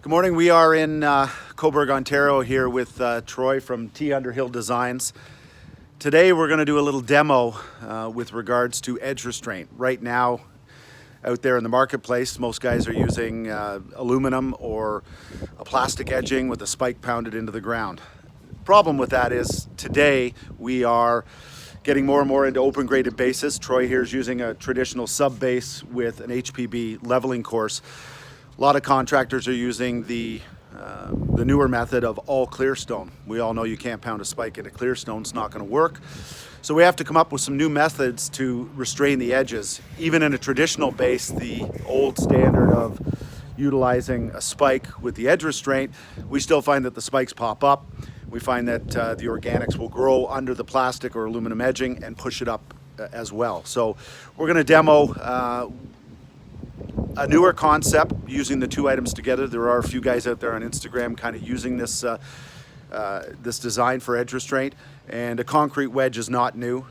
Good morning. We are in Cobourg, Ontario here with Troy from 𝐸 Designs. Today we're going to do a little demo with regards to edge restraint. Right now out there in the marketplace, most guys are using aluminum or a plastic edging with a spike pounded into the ground. Problem with that is today we are getting more and more into open graded bases. Troy here is using a traditional sub base with an HPB leveling course. A lot of contractors are using the newer method of all clear stone. We all know you can't pound a spike into clear stone, it's not going to work. So we have to come up with some new methods to restrain the edges. Even in a traditional base, the old standard of utilizing a spike with the edge restraint, we still find that the spikes pop up. We find that the organics will grow under the plastic or aluminum edging and push it up as well. So we're going to demo a newer concept using the two items together. There are a few guys out there on Instagram kind of using this this design for edge restraint, and a concrete wedge is not new.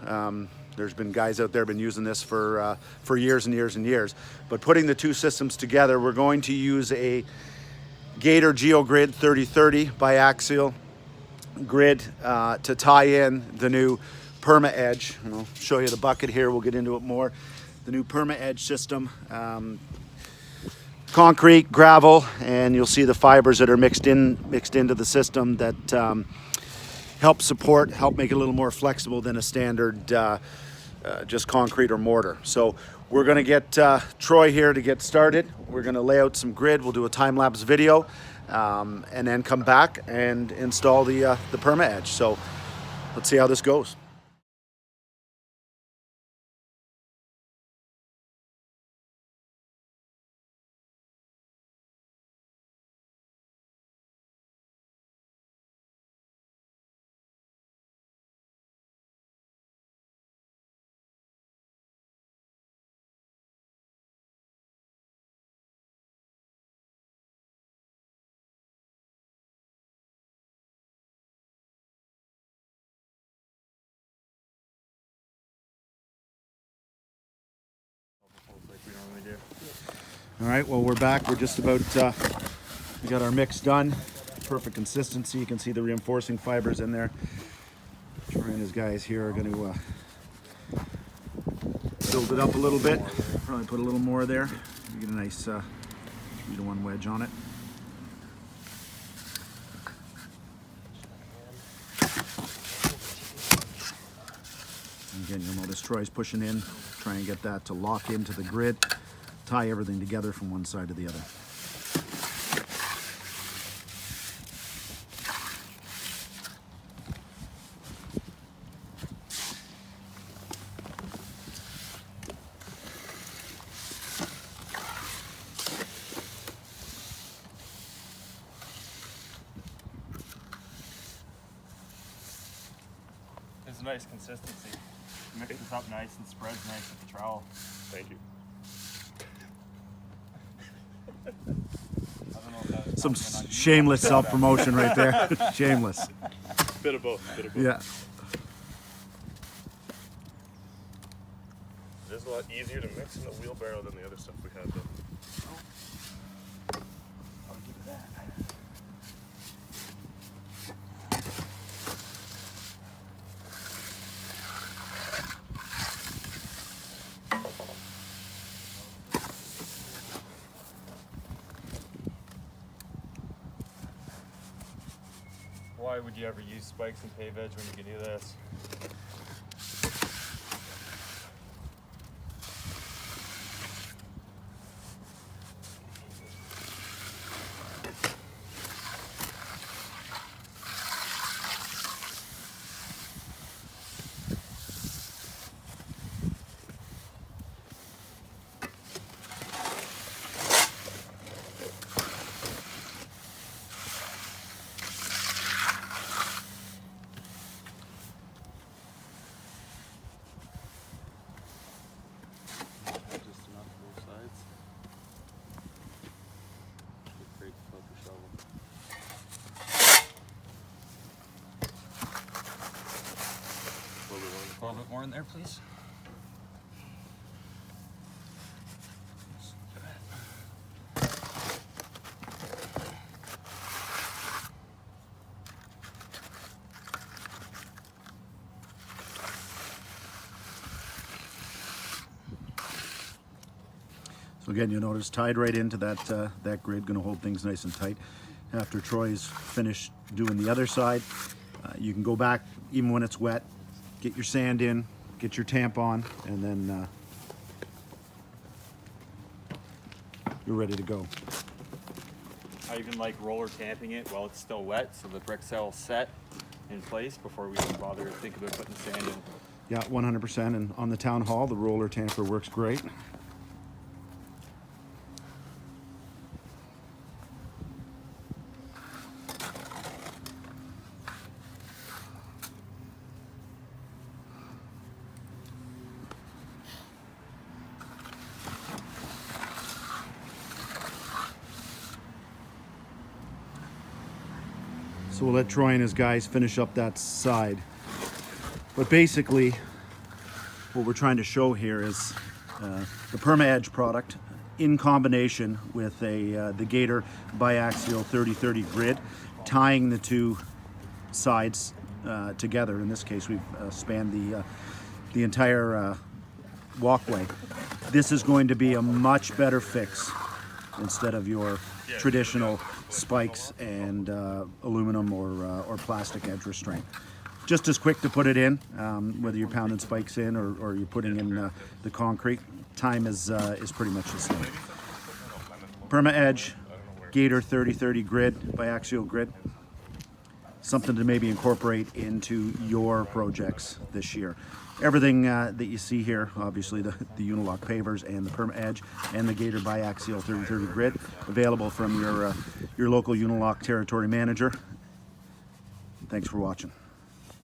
There's been guys out there been using this for years and years and years. But putting the two systems together, we're going to use a Gator Geogrid 3030 biaxial grid to tie in the new Perma edge. And I'll show you the bucket here. We'll get into it more. The new Perma edge system. Concrete, gravel, and you'll see the fibers that are mixed into the system that help make it a little more flexible than a standard just concrete or mortar. So we're going to get Troy here to get started. We're going to lay out some grid. We'll do a time-lapse video and then come back and install the Perma edge. So let's see how this goes. All right, well, we're back. We're just about, we got our mix done. Perfect consistency. You can see the reinforcing fibers in there. Troy and his guys here are going to build it up a little bit. Probably put a little more there. You get a nice 3-to-1 wedge on it. And again, you'll notice Troy's pushing in, trying to get that to lock into the grid. Tie everything together from one side to the other. It's a nice consistency. Mixes up nice and spreads nice with the trowel. Thank you. Some shameless self-promotion right there. Shameless. Bit of both. Yeah. It is a lot easier to mix in the wheelbarrow than the other stuff we had, though. I'll give you that. Why would you ever use spikes and pave edge when you can do this? A little bit more in there, please. So again, you'll notice tied right into that, that grid, gonna hold things nice and tight. After Troy's finished doing the other side, you can go back even when it's wet, get your sand in, get your tampon, and then you're ready to go. I even like roller tamping it while it's still wet so the brick cell set in place before we even bother to think about putting sand in. Yeah, 100%. And on the town hall, the roller tamper works great. So we'll let Troy and his guys finish up that side. But basically, what we're trying to show here is the Perma Edge product in combination with the Gator biaxial 30/30 grid, tying the two sides together. In this case, we've spanned the entire walkway. This is going to be a much better fix instead of your traditional spikes and aluminum or plastic edge restraint. Just as quick to put it in, whether you're pounding spikes in or you're putting in the concrete. Time is pretty much the same. Perma Edge, Gator 30/30 grid, biaxial grid. Something to maybe incorporate into your projects this year. Everything that you see here, obviously the Unilock pavers and the Perma Edge and the Gator biaxial 30/30 grid, available from your local Unilock territory manager. Thanks for watching.